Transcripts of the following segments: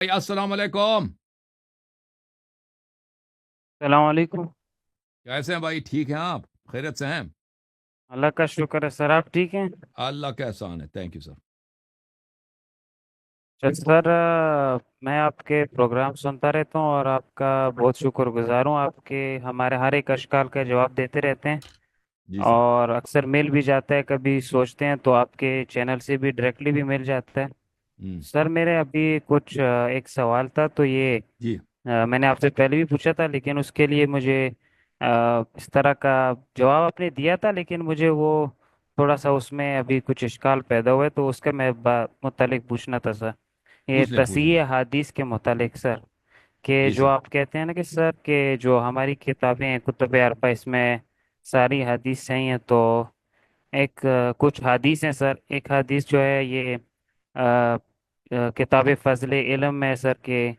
بھائی السلام علیکم. السلام علیکم۔ کیسے ہیں بھائی؟ ٹھیک ہیں آپ؟ خیریت سے ہیں؟ اللہ کا شکر ہے سر، آپ ٹھیک ہیں؟ اللہ کا احسان ہے. Thank you sir. سر میں آپ کے پروگرام سنتا رہتا ہوں اور آپ کا بہت شکر گزار ہوں، آپ کے ہمارے ہر ایک اشکال کا جواب دیتے رہتے ہیں، جی سر. اور اکثر مل بھی جاتا ہے، کبھی سوچتے ہیں تو آپ کے چینل سے بھی ڈائریکٹلی بھی مل جاتا ہے۔ ہم، سر میرے ابھی کچھ ایک سوال تھا، تو یہ جی میں نے آپ سے پہلے بھی پوچھا تھا، لیکن اس کے لیے مجھے اس طرح کا جواب آپ نے دیا تھا، لیکن مجھے وہ تھوڑا سا اس میں ابھی کچھ اشکال پیدا ہوئے، تو اس کا میں متعلق پوچھنا تھا سر، یہ پوچھ لیں. تصحیح حدیث کے متعلق سر، کہ جی جو سر. آپ کہتے ہیں نا کہ سر کہ جو ہماری کتابیں ہیں کتب اربع، اس میں ساری حدیث صحیح ہیں، تو ایک کچھ حدیث ہیں سر، ایک حدیث جو ہے یہ کتاب فضل علم میں سر کہ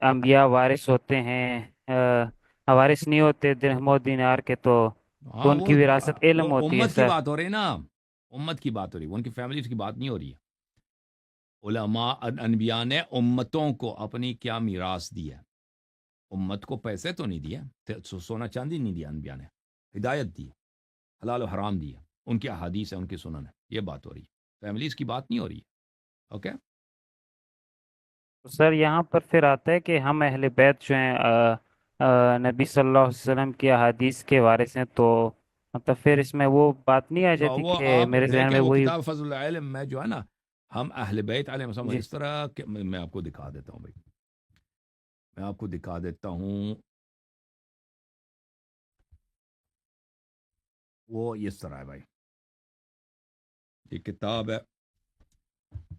انبیاء وارث ہوتے ہیں، وارث نہیں ہوتے درہم و دینار کے، تو ہاں ان کی وراثت علم ہوتی ہے امت کی سر۔ بات ہو رہی ہے نا. امت کی بات ہو رہی ہے, ان کی فیملیز کی بات نہیں ہو رہی ہے. علماء انبیاء نے امتوں کو اپنی کیا میراث دی ہے. امت کو پیسے تو نہیں دیے, سونا چاندی نہیں دیا. انبیاء نے ہدایت دی, حلال و حرام دی ہے, ان کی احادیث ہے, ان کی سنن ہے. یہ بات ہو رہی ہے, فیملیز کی بات نہیں ہو رہی ہے. اوکے. تو سر یہاں پر پھر آتا ہے کہ ہم اہل بیت جو ہیں نبی صلی اللہ علیہ وسلم کی احادیث کے وارث ہیں، تو مطلب پھر اس میں وہ بات نہیں آ جاتی وہ کہ آپ میرے ذہن دیکھیں, میں وہ وہی؟ کتاب فضل العلم میں جو ہے نا, ہم اہل بیت علیہ السلام جی اس طرح کہ میں آپ کو دکھا دیتا ہوں بھائی, میں آپ کو دکھا دیتا ہوں. وہ اس طرح ہے بھائی, یہ کتاب ہے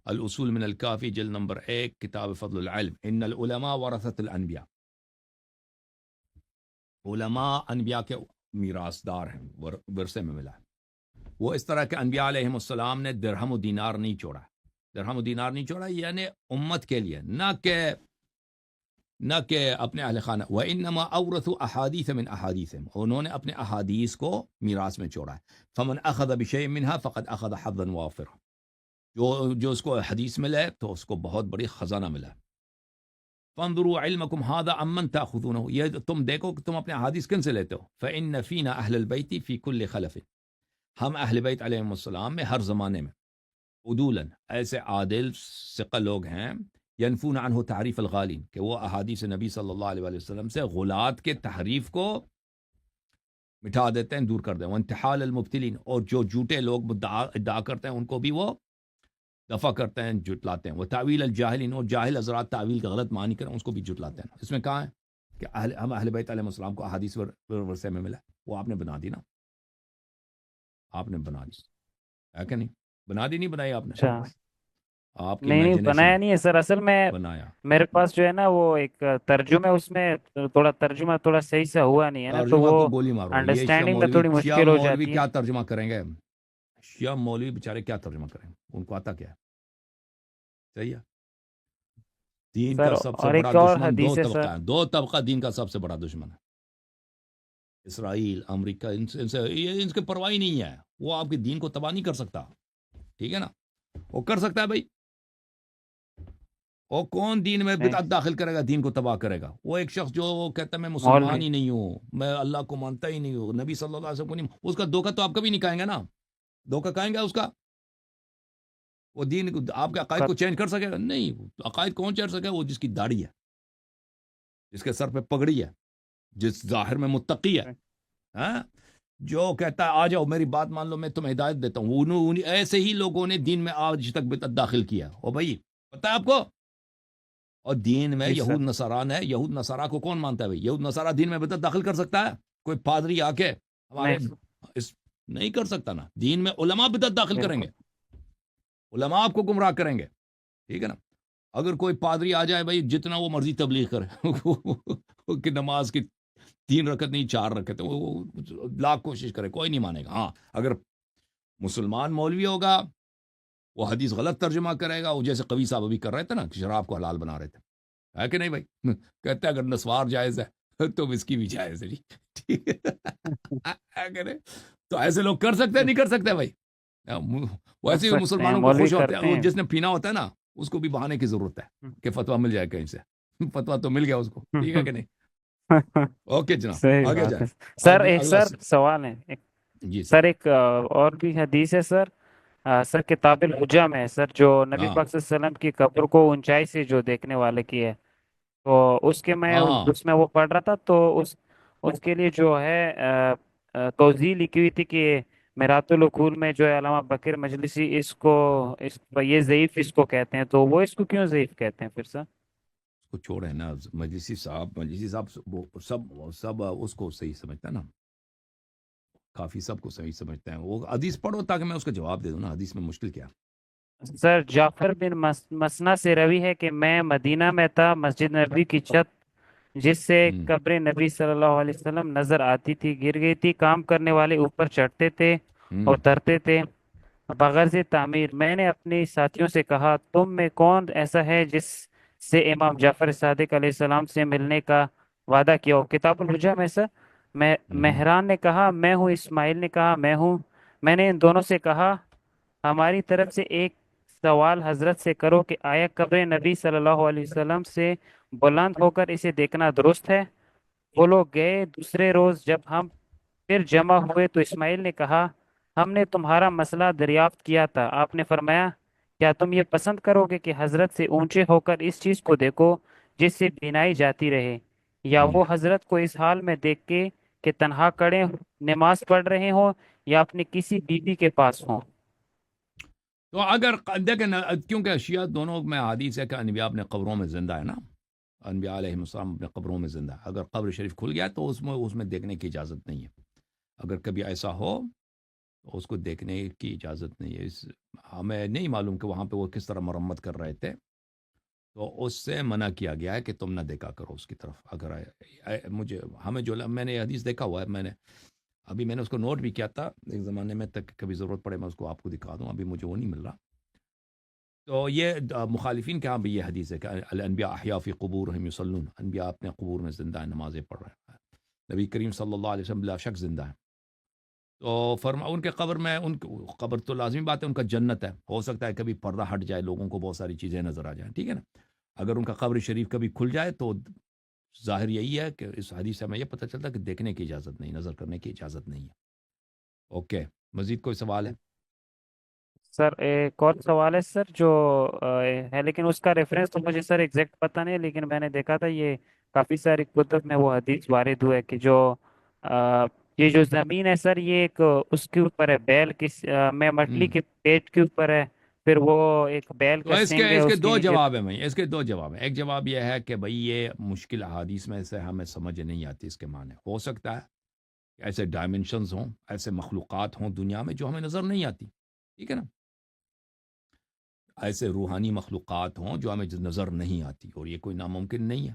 الاصول من الکافی جلد نمبر 1, کتاب فضل العلم. ان العلماء ورثۃ الانبیاء, علماء انبیاء کے میراث دار ہیں, ورثے میں ملا ہے. وہ اس طرح کہ انبیاء علیہم السلام نے درہم و دینار نہیں چھوڑا. درہم و دینار نہیں چھوڑا یعنی امت کے لیے, نہ کہ اپنے اہل خانہ. وَإِنَّمَا أَوْرَثُوا أَحَادِيثَ مِنْ أَحَادِيثِهِمْ, انہوں نے اپنے احادیث کو میراث میں چھوڑا ہے. فَمَنْ أَخَذَ بِشَيْءٍ مِنْهَا فَقَدْ أَخَذَ حَظًّا وَافِرًا, جو اس کو حدیث ملے تو اس کو بہت بڑی خزانہ ملا. فَانظُرُوا عِلْمَكُمْ هَذَا عَمَّنْ تَأْخُذُونَهُ, یہ تم دیکھو کہ تم اپنے احادیث کن سے لیتے ہو. فَإِنَّ فِينَا أَهْلَ الْبَيْتِ فِي كُلِّ خَلَفٍ, ہم اہل بیت علیہم السلام میں ہر زمانے میں عدولاً ایسے عادل ثقہ لوگ ہیں, ینفون عنہ تعریف الغالین, کہ وہ احادیث نبی صلی اللہ علیہ وسلم سے غلات کے تحریف کو مٹھا دیتے ہیں, دور کر دیں. وانتحال المبتلین, اور جو جھوٹے لوگ ادعا کرتے ہیں ان کو بھی وہ دفع کرتے ہیں, جھٹلاتے ہیں. وہ تعویل الجاہلین, اور جاہل حضرات تعویل کا غلط معنی کریں اس کو بھی جھٹلاتے ہیں. اس میں کہاں ہے کہ ہم اہل بیت علیہ السلام کو احادیث ورثے میں ملا؟ وہ آپ نے بنا دی نا, آپ نے بنا دی ہے کہ نہیں؟ بنا دی, نہیں بنائی آپ نے؟ اچھا، آپ کی نہیں نہیں امیجنیشن بنایا نہیں ہے سر، اصل میں بنایا. میرے پاس جو ہے نا وہ ایک ترجمہ، اس میں تھوڑا ترجمہ تھوڑا صحیح سے ہوا نہیں ہے نا، تو ترجمہ کو وہ گولی مارو, یہ انڈرسٹینڈنگ میں تھوڑی شیعہ مشکل ہو مولوی جاتی ہے۔ کیا ترجمہ کریں گے؟ شیعہ مولوی بیچارے کیا ترجمہ کریں گے؟ ان کو آتا کیا ہے؟ صحیح ہے. دین سر کا سب سے اور بڑا ایک اور دشمن دو حدیث ہے سر۔ طبقہ ہے, دو طبقہ دین کا سب سے بڑا دشمن ہے. اسرائیل, امریکہ, ان سے پرواہ نہیں ہے. وہ آپ کے دین کو تباہ نہیں کر سکتا, ٹھیک ہے نا؟ وہ کر سکتا ہے بھائی, اور کون دین میں نہیں بدعت داخل کرے گا, دین کو تباہ کرے گا؟ وہ ایک شخص جو کہتا ہے میں مسلمان مولوی، ہی نہیں ہوں, میں اللہ کو مانتا ہی نہیں ہوں, نبی صلی اللہ علیہ وسلم کو نہیں, اس کا دھوکہ تو آپ کبھی نہیں کھائیں گے نا. دھوکہ کھائیں گے اس کا؟ وہ دین آپ کے عقائد کو چینج کر سکے گا؟ نہیں. عقائد کون چینج سکے؟ وہ جس کی داڑھی ہے, جس کے سر پہ پگڑی ہے, جس ظاہر میں متقی ہے, ہاں, جو کہتا ہے آ جاؤ میری بات مان لو, میں تمہیں ہدایت دیتا ہوں. ایسے ہی لوگوں نے دین میں آج تک بدعت داخل کیا. او بھائی پتہ ہے آپ کو؟ اور دین میں جی سر، یہود نصاران ہے, یہود نصارا کو کون مانتا ہے بھائی؟ یہود نصارا دین میں بدعت داخل کر سکتا ہے؟ کوئی پادری آ کے ہمارے نہیں اس نہیں کر سکتا نا. دین میں علماء بدعت داخل کریں گے, بالکل علماء آپ کو گمراہ کریں گے, ٹھیک ہے نا؟ اگر کوئی پادری آ جائے بھائی, جتنا وہ مرضی تبلیغ کرے کہ نماز کی 3 رکعت نہیں 4 رکعت, وہ لاکھ کوشش کرے, کوئی نہیں مانے گا. ہاں, اگر مسلمان مولوی ہوگا, وہ حدیث غلط ترجمہ کرے گا, وہ جیسے قوی صاحب ابھی کر رہے تھے نا, کہ شراب کو حلال بنا رہے تھے, ہے کہ نہیں بھائی؟ کہتے ہیں اگر نسوار جائز ہے تو وسکی بھی جائز ہے جی, ٹھیک ہے کہ نہیں؟ تو ایسے لوگ کر سکتے ہیں, نہیں کر سکتے بھائی؟ ویسے ہی سکتے ہیں، مسلمانوں کو مولوی خوش ہوتے ہیں, کرتے وہ ہیں۔ جس نے پینا ہوتا ہے نا, اس کو بھی بہانے کی ضرورت ہے کہ فتویٰ مل جائے کہیں سے. فتویٰ تو مل گیا اس کو, ٹھیک ہے کہ نہیں؟ اوکے جناب, صحیح آگے بات جائیں. ہے سر. ایک اگلا سر سوال ہے جی سر. سر ایک اور بھی حدیث ہے سر. سر کتاب الحجہ میں ہے سر, جو نبی ہاں پاک صلی اللہ علیہ وسلم کی قبر کو اونچائی سے جو دیکھنے والے کی ہے, تو اس کے میں ہاں اس میں وہ پڑھ رہا تھا, تو اس کے لیے جو ہے توضیح لکھی ہوئی تھی کہ میرات العقول میں جو ہے علامہ بکر مجلسی یہ ضعیف اس کو کہتے ہیں, تو وہ اس کو کیوں ضعیف کہتے ہیں پھر سر؟ اس کو چھوڑے نا, مجلسی صاحب وہ سب اس کو صحیح سمجھتا ہے نا, کافی سب کو صحیح سمجھتا ہے. وہ حدیث پڑھو تاکہ میں اس کا جواب دے دوں نا, حدیث میں مشکل کیا. سر جعفر بن مسنا سے روی ہے کہ میں مدینہ میں تھا, مسجد نبی کی چھت جس سے ہوں قبر نبی صلی اللہ علیہ وسلم نظر آتی تھی گر گئی تھی. کام کرنے والے اوپر چڑھتے تھے اور ہوں اترتے تھے بغرض تعمیر. میں نے اپنے ساتھیوں سے کہا, تم میں کون ایسا ہے جس سے امام جعفر صادق علیہ السلام سے ملنے کا وعدہ کیا ہو؟ کتاب الحجہ میں سر. ہوں مہران نے کہا میں ہوں. اسماعیل نے کہا میں ہوں. میں نے ان دونوں سے کہا, ہماری طرف سے ایک سوال حضرت سے کرو کہ آیا قبر نبی صلی اللہ علیہ وسلم سے بلند ہو کر اسے دیکھنا درست ہے؟ وہ لوگ گئے. دوسرے روز جب ہم پھر جمع ہوئے تو اسماعیل نے کہا, ہم نے تمہارا مسئلہ دریافت کیا تھا. آپ نے فرمایا, کیا تم یہ پسند کرو گے کہ حضرت سے اونچے ہو کر اس چیز کو دیکھو جس سے بینائی جاتی رہے, یا ہوں. وہ حضرت کو اس حال میں دیکھ کے کہ تنہا کھڑے نماز پڑھ رہے ہوں یا اپنی کسی بیوی کے پاس ہوں؟ تو اگر دیکھیں کیونکہ اشیاء دونوں میں حدیث ہے کہ انبیاء اپنے قبروں میں زندہ ہے نا, انبیاء علیہ السلام اپنے قبروں میں زندہ ہے. اگر قبر شریف کھل گیا تو اس میں دیکھنے کی اجازت نہیں ہے. اگر کبھی ایسا ہو تو اس کو دیکھنے کی اجازت نہیں ہے. ہمیں نہیں معلوم کہ وہاں پہ وہ کس طرح مرمت کر رہے تھے, تو اس سے منع کیا گیا ہے کہ تم نہ دیکھا کرو اس کی طرف. اگر میں نے یہ حدیث دیکھا ہوا ہے, میں نے اس کو نوٹ بھی کیا تھا ایک زمانے میں, تک کبھی ضرورت پڑے میں اس کو آپ کو دکھا دوں, ابھی مجھے وہ نہیں مل رہا. تو یہ مخالفین کے ہاں بھی یہ حدیث ہے کہ الانبیاء احیاء فی قبورہم یصلون, انبیاء اپنے قبور میں زندہ ہیں, نمازیں پڑھ رہے ہیں. نبی کریم صلی اللہ علیہ وسلم بلا شک زندہ ہے. تو ان کے قبر میں, قبر تو لازمی بات ہے ان کا جنت ہے. ہو سکتا ہے کبھی پردہ ہٹ جائے, لوگوں کو بہت ساری چیزیں نظر آ جائیں, ٹھیک ہے نا. اگر ان کا قبر شریف کبھی کھل جائے تو ظاہر یہی ہے کہ اس حدیث سے ہمیں یہ پتہ چلتا ہے کہ دیکھنے کی اجازت نہیں, نظر کرنے کی اجازت نہیں ہے. اوکے, مزید کوئی سوال ہے؟ سر ایک اور سوال ہے سر, جو ہے, لیکن اس کا ریفرنس تو مجھے سر ایگزیکٹ پتہ نہیں ہے, لیکن میں نے دیکھا تھا یہ کافی ساری کتب میں وہ حدیث وارد ہوئے کہ جو یہ جو زمین ہے سر, یہ ایک اس کے اوپر ہے بیل میں مچھلی ہوں. کے پیٹ کے اوپر ہے, پھر وہ ایک بیل تو کا اس کے سینگ ہے اس کے اس کے دو نیچے. جواب ہیں بھائی, اس کے دو جواب ہیں. ایک جواب یہ ہے کہ بھائی یہ مشکل احادیث میں سے ہمیں سمجھ نہیں آتی اس کے معنی. ہو سکتا ہے کہ ایسے ڈائمنشنز ہوں, ایسے مخلوقات ہوں دنیا میں جو ہمیں نظر نہیں آتی, ٹھیک ہے نا. ایسے روحانی مخلوقات ہوں جو ہمیں نظر نہیں آتی, اور یہ کوئی ناممکن نہیں ہے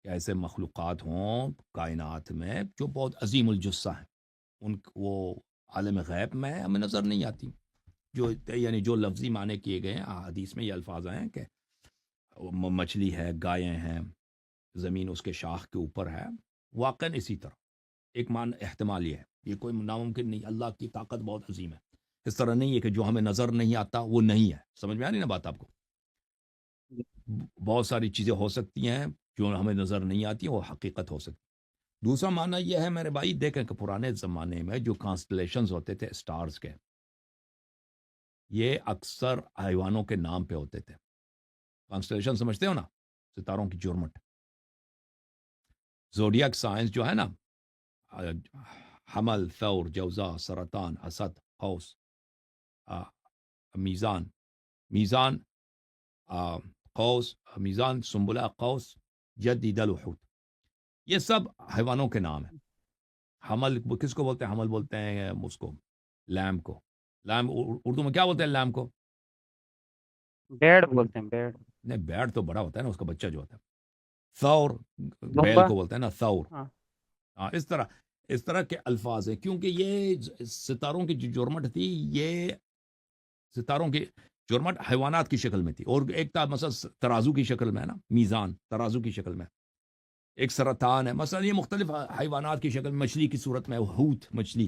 کہ ایسے مخلوقات ہوں کائنات میں جو بہت عظیم الجثہ ہیں, وہ عالم غیب میں ہمیں نظر نہیں آتی. یعنی جو لفظی معنی کیے گئے ہیں حدیث میں, یہ الفاظ آئے ہیں کہ مچھلی ہے, گائیں ہیں, زمین اس کے شاخ کے اوپر ہے. واقعاً اسی طرح ایک احتمال یہ ہے, یہ کوئی ناممکن نہیں. اللہ کی طاقت بہت عظیم ہے. اس طرح نہیں ہے کہ جو ہمیں نظر نہیں آتا وہ نہیں ہے. سمجھ میں آ رہی نا بات آپ کو؟ بہت ساری چیزیں ہو سکتی ہیں جو ہمیں نظر نہیں آتی, وہ حقیقت ہو سکتی. دوسرا معنی یہ ہے میرے بھائی, دیکھیں کہ پرانے زمانے میں جو کانسٹلیشنز ہوتے تھے اسٹارز کے, یہ اکثر حیوانوں کے نام پہ ہوتے تھے. کانسٹلیشن سمجھتے ہو نا, ستاروں کی جرمٹ. زوڈیاک سائنس جو ہے نا, حمل, ثور, جوزا, سرطان, اسد, قوس, میزان, قوس, میزان, سنبلہ, قوس, جدی, دل, حوت. یہ سب حیوانوں کے نام ہیں. حمل کس کو بولتے ہیں؟ حمل بولتے ہیں اس کو, لیمب کو. لیمب اردو میں کیا بولتے ہیں لیمب کو؟ بیڑ بولتے ہیں, بیڑ. نہیں, بیڑ تو بڑا ہوتا ہے نا, اس کا بچہ جو ہوتا ہے. ثور, بیل دمبا. کو بولتے ہیں نا ثور. ہاں. ہاں, اس طرح کے الفاظ ہیں, کیونکہ یہ ستاروں کی جو جرمٹ تھی, یہ ستاروں کی جرمٹ حیوانات کی شکل میں تھی. اور ایک تھا مثلا ترازو کی شکل میں ہے نا, میزان ترازو کی شکل میں. ایک سرطان ہے مثلا, یہ مختلف حیوانات کی شکل, مچھلی کی صورت میں, حوت مچھلی.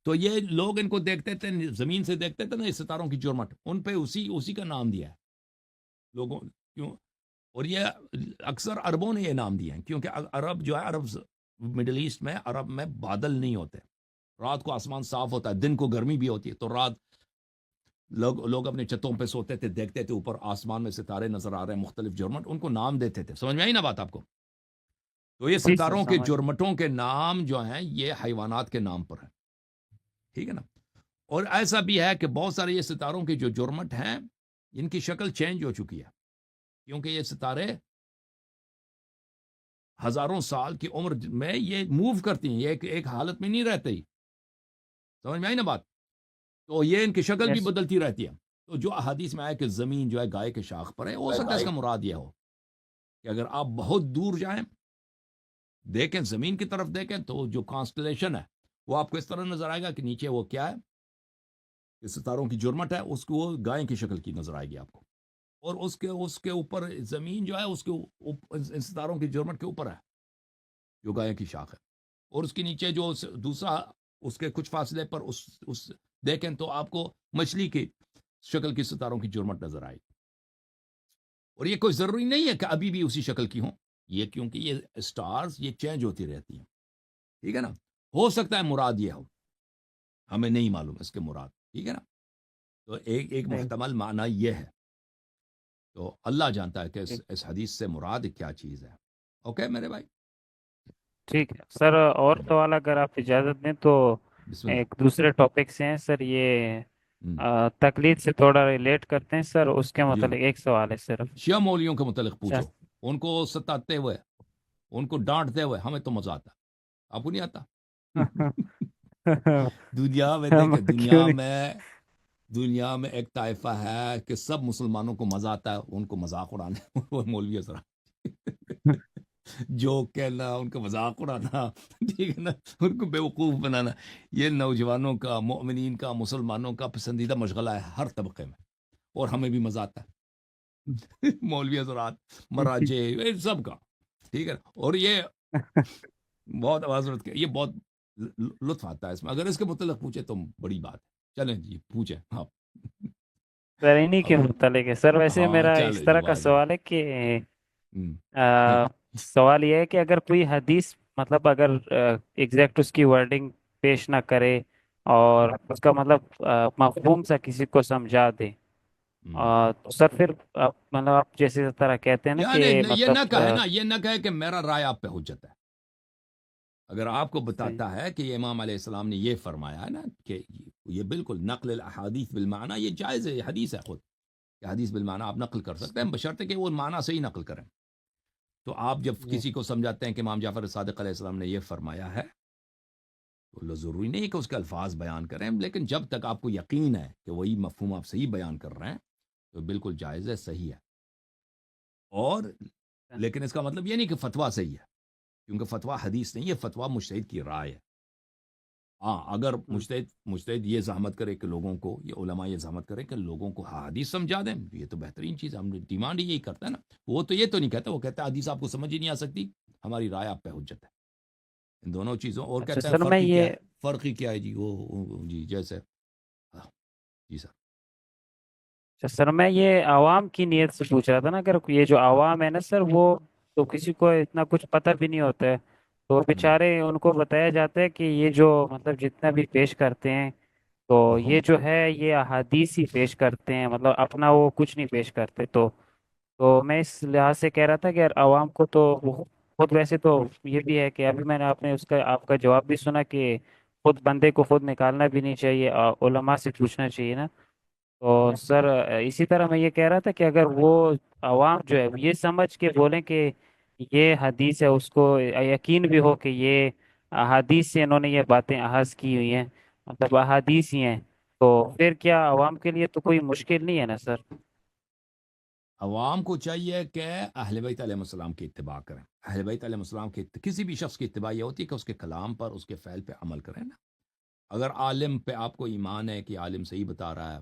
تو یہ لوگ ان کو دیکھتے تھے, زمین سے دیکھتے تھے نا, یہ ستاروں کی جرمٹ, ان پہ اسی کا نام دیا ہے. لوگوں کیوں. اور یہ اکثر عربوں نے یہ نام دیے ہیں کیونکہ عرب جو ہے، عرب مڈل ایسٹ میں، عرب میں بادل نہیں ہوتے، رات کو آسمان صاف ہوتا ہے، دن کو گرمی بھی ہوتی ہے، تو رات لوگ اپنے چھتوں پہ سوتے تھے، دیکھتے تھے اوپر آسمان میں ستارے نظر آ رہے ہیں مختلف جرمٹ، ان کو نام دیتے تھے. سمجھ میں آئی نا بات آپ کو؟ تو یہ جی سر ستاروں کے سمجھ. جرمٹوں کے نام جو ہیں یہ حیوانات کے نام پر ہیں. ٹھیک ہے نا. اور ایسا بھی ہے کہ بہت سارے یہ ستاروں کے جو جرمٹ ہیں ان کی شکل چینج ہو چکی ہے، کیونکہ یہ ستارے ہزاروں سال کی عمر میں یہ موو کرتی ہیں، یہ ایک حالت میں نہیں رہتے ہی. سمجھ میں آئی نا بات؟ تو یہ ان کی شکل بھی یس. بدلتی رہتی ہے. تو جو احادیث میں آیا کہ زمین جو ہے گائے کے شاخ پر ہے، ہو سکتا ہے اس کا مراد یہ ہو کہ اگر آپ بہت دور جائیں، دیکھیں زمین کی طرف دیکھیں، تو جو کانسٹلیشن ہے وہ آپ کو اس طرح نظر آئے گا کہ نیچے وہ کیا ہے، کہ ستاروں کی جرمٹ ہے، اس کو وہ گائے کی شکل کی نظر آئے گی آپ کو. اور اس کے اوپر زمین جو ہے اس کے ان ستاروں کی جرمٹ کے اوپر ہے جو گائے کی شاخ ہے. اور اس کے نیچے جو دوسرا اس کے کچھ فاصلے پر اس دیکھیں تو آپ کو مچھلی کی شکل کی ستاروں کی جرمٹ نظر آئے گی. اور یہ کوئی ضروری نہیں ہے کہ ابھی بھی اسی شکل کی ہوں، یہ کیونکہ یہ اسٹارز یہ چینج ہوتی رہتی ہیں. ٹھیک ہے نا. ہو سکتا ہے مراد یہ ہو، ہمیں نہیں معلوم اس کے مراد. ٹھیک ہے نا. تو ایک محتمل معنی یہ ہے. تو اللہ جانتا ہے کہ اس حدیث سے مراد کیا چیز ہے. اوکے میرے بھائی، ٹھیک ہے سر. اور سوال اگر آپ اجازت دیں تو بسم اللہ. ایک دوسرے ٹاپک سے ہیں سر، یہ ہم، تقلید سے تھوڑا ریلیٹ کرتے ہیں سر. اس کے جی ہاں. متعلق ایک سوال ہے صرف. شیعہ مولیوں کے متعلق اچھا. پوچھو، ان کو ستاتے ہوئے، ان کو ڈانٹتے ہوئے ہمیں تو مزہ آتا. آپ کو نہیں آتا؟ دنیا میں ہم دیکھیں، کیوں دنیا میں ایک طائفہ ہے کہ سب مسلمانوں کو مزہ آتا ہے ان کو مذاق اڑانے. وہ مولوی حضرات جو کہنا، ان کا مذاق اڑانا، ٹھیک ہے نا، ان کو بیوقوف بنانا، یہ نوجوانوں کا، مؤمنین کا، مسلمانوں کا پسندیدہ مشغلہ ہے ہر طبقے میں، اور ہمیں بھی مزہ آتا ہے. مولوی حضرات، مراجے، یہ سب کا. ٹھیک ہے. اور یہ بہت معذرت کے، یہ بہت لطف آتا ہے اس میں. اگر اس کے متعلق پوچھے تو بڑی بات ہے. چلیں جی پوچھیں آپ. سر انہی کے اب متعلق ہے سر. ویسے ہاں میرا اس چلے جی، طرح کا واہ جی واہ. سوال ہے کہ ہم، سوال یہ ہے کہ اگر کوئی حدیث مطلب اگر ایگزیکٹ اس کی ورڈنگ پیش نہ کرے اور اس کا مطلب مفہوم سا کسی کو سمجھا دے، ہم. تو سر پھر مطلب آپ جیسے اس طرح کہتے ہیں نا کہ یعنی یہ نہ مطلب کہے نا، یہ نہ کہے کہ میرا رائے آپ پہ حجت ہے. اگر آپ کو صحیح. بتاتا ہے کہ یہ امام علیہ السلام نے یہ فرمایا ہے نا، کہ یہ بالکل نقل الاحادیث بالمعنی یہ جائز ہے، یہ حدیث ہے خود کہ حدیث بالمعنی آپ نقل کر سکتے ہیں، بشرطے کہ وہ معنی سے ہی نقل کریں. تو آپ جب جی. کسی کو سمجھاتے ہیں کہ امام جعفر صادق علیہ السلام نے یہ فرمایا ہے، تو ضروری نہیں ہے کہ اس کے الفاظ بیان کریں، لیکن جب تک آپ کو یقین ہے کہ وہی مفہوم آپ صحیح بیان کر رہے ہیں تو بالکل جائز ہے، صحیح ہے. اور لیکن اس کا مطلب یہ نہیں کہ فتویٰ صحیح ہے، کیونکہ فتویٰ حدیث نہیں ہے، فتویٰ مجتہد کی رائے ہے. ہاں اگر مجتہد یہ زحمت کرے کہ لوگوں کو، یہ علماء یہ زحمت کرے کہ لوگوں کو حدیث سمجھا دیں، یہ تو بہترین چیز ہے. ہم ڈیمانڈ ہی یہی کرتا ہے نا. وہ تو یہ تو نہیں کہتا، وہ کہتا ہے حدیث آپ کو سمجھ ہی نہیں آ سکتی، ہماری رائے آپ پہ حجت ہے. ان دونوں چیزوں. اور اچھا کہتا ہے سر میں فرق ہی کیا یہ ہے، فرق ہی کیا ہے جی، وہ جی جیسے ہاں، جی سر. اچھا سر میں یہ عوام کی نیت سے پوچھ رہا تھا نا. اگر یہ جو عوام ہے نا سر، وہ تو کسی کو اتنا کچھ پتہ بھی نہیں ہوتا ہے، تو ہم، بیچارے ان کو بتایا جاتا ہے کہ یہ جو مطلب جتنا بھی پیش کرتے ہیں تو اوہو. یہ جو ہے یہ احادیث ہی پیش کرتے ہیں، مطلب اپنا وہ کچھ نہیں پیش کرتے. تو میں اس لحاظ سے کہہ رہا تھا کہ یار عوام کو تو خود ویسے تو یہ بھی ہے کہ ابھی میں نے آپ کا جواب بھی سنا کہ خود بندے کو خود نکالنا بھی نہیں چاہیے، علماء سے پوچھنا چاہیے نا. تو سر اسی طرح میں یہ کہہ رہا تھا کہ اگر وہ عوام جو ہے یہ سمجھ کے بولیں کہ یہ حدیث ہے، اس کو یقین بھی ہو کہ یہ احادیث سے انہوں نے یہ باتیں اخذ کی ہوئی ہیں، مطلب احادیث ہی ہیں، تو پھر کیا عوام کے لیے تو کوئی مشکل نہیں ہے نا سر؟ عوام کو چاہیے کہ اہل بیت علیہ السلام کی اتباع کریں. اہل بیت علیہ السلام کی کسی بھی شخص کی اتباع یہ ہوتی ہے کہ اس کے کلام پر، اس کے فعل پہ عمل کریں نا. اگر عالم پہ آپ کو ایمان ہے کہ عالم صحیح بتا رہا ہے،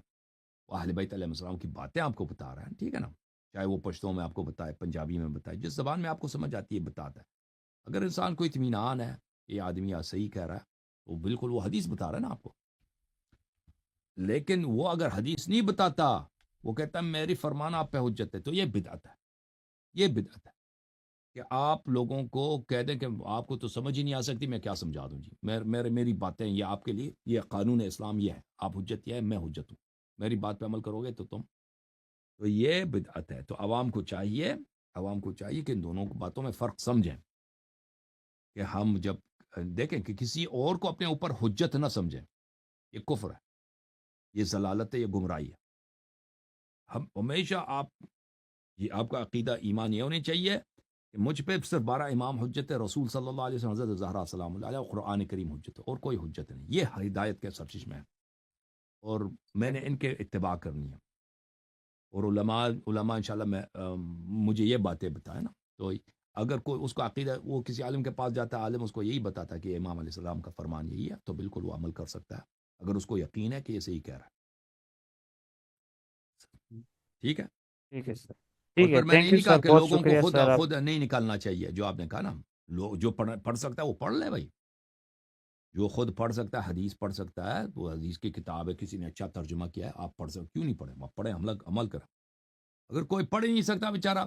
وہ اہل بیت علیہ السلام کی باتیں آپ کو بتا رہا ہے، ٹھیک ہے نا، چاہے وہ پشتوں میں آپ کو بتائے، پنجابی میں بتائے، جس زبان میں آپ کو سمجھ آتی ہے بتاتا ہے. اگر انسان کو اطمینان ہے یہ آدمی یا صحیح کہہ رہا ہے، وہ بالکل وہ حدیث بتا رہا ہے نا آپ کو. لیکن وہ اگر حدیث نہیں بتاتا وہ کہتا ہے میری فرمان آپ پہ حجت ہے، تو یہ بدعت ہے، یہ بدعت ہے کہ آپ لوگوں کو کہہ دیں کہ آپ کو تو سمجھ ہی نہیں آ سکتی، میں کیا سمجھا دوں جی، میری باتیں یہ آپ کے لیے، یہ قانون اسلام یہ ہے، آپ حجت یہ ہے، میں حجت ہوں، میری بات پہ عمل کرو گے تو یہ بدعت ہے۔ تو عوام کو چاہیے کہ ان دونوں باتوں میں فرق سمجھیں، کہ ہم جب دیکھیں کہ کسی اور کو اپنے اوپر حجت نہ سمجھیں، یہ کفر ہے، یہ ضلالت ہے، یہ گمراہی ہے۔ ہم ہمیشہ آپ کا عقیدہ ایمان یہ ہونی چاہیے کہ مجھ پہ صرف 12 امام حجت ہے، رسول صلی اللہ علیہ وسلم، حضرت زہرا سلام اللہ علیہ، اور قرآن کریم حجت ہے، اور کوئی حجت نہیں، یہ ہدایت کے سرچشمہ ہے، اور میں نے ان کے اتباع کرنی ہے، اور علماء انشاءاللہ مجھے یہ باتیں بتائیں نا، تو اگر کوئی اس کا عقیدہ، وہ کسی عالم کے پاس جاتا ہے، عالم اس کو یہی بتاتا ہے کہ امام علیہ السلام کا فرمان یہی ہے، تو بالکل وہ عمل کر سکتا ہے، اگر اس کو یقین ہے کہ یہ صحیح کہہ رہا ہے۔ ٹھیک ہے، ٹھیک ہے سر، اور ٹھیک ہے، پھر میں نے یہ تھینک یو نہیں کہا سر، کہ بہت لوگوں کو شکریہ سر آپ۔ خود نہیں نکالنا چاہیے، جو آپ نے کہا نا، لوگ جو پڑھ سکتا ہے وہ پڑھ لے بھائی، جو خود پڑھ سکتا ہے، حدیث پڑھ سکتا ہے، وہ حدیث کی کتاب ہے، کسی نے اچھا ترجمہ کیا ہے، آپ پڑھ سکتے، کیوں نہیں پڑھیں، آپ پڑھیں، عمل کریں۔ اگر کوئی پڑھ ہی نہیں سکتا بیچارہ،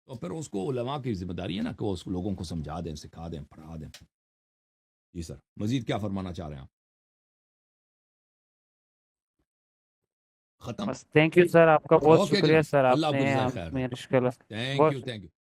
تو پھر اس کو علماء کی ذمہ داری ہے نا کہ وہ اس لوگوں کو سمجھا دیں، سکھا دیں، پڑھا دیں۔ جی سر، مزید کیا فرمانا چاہ رہے ہیں آپ؟ ختم؟ بس تھینک یو سر، آپ کا بہت اوکے جی، شکریہ سر، آپ اللہ آپ نے کو جزائے خیر۔ میرے مشکل تھینک بہت یو، تھینک یو۔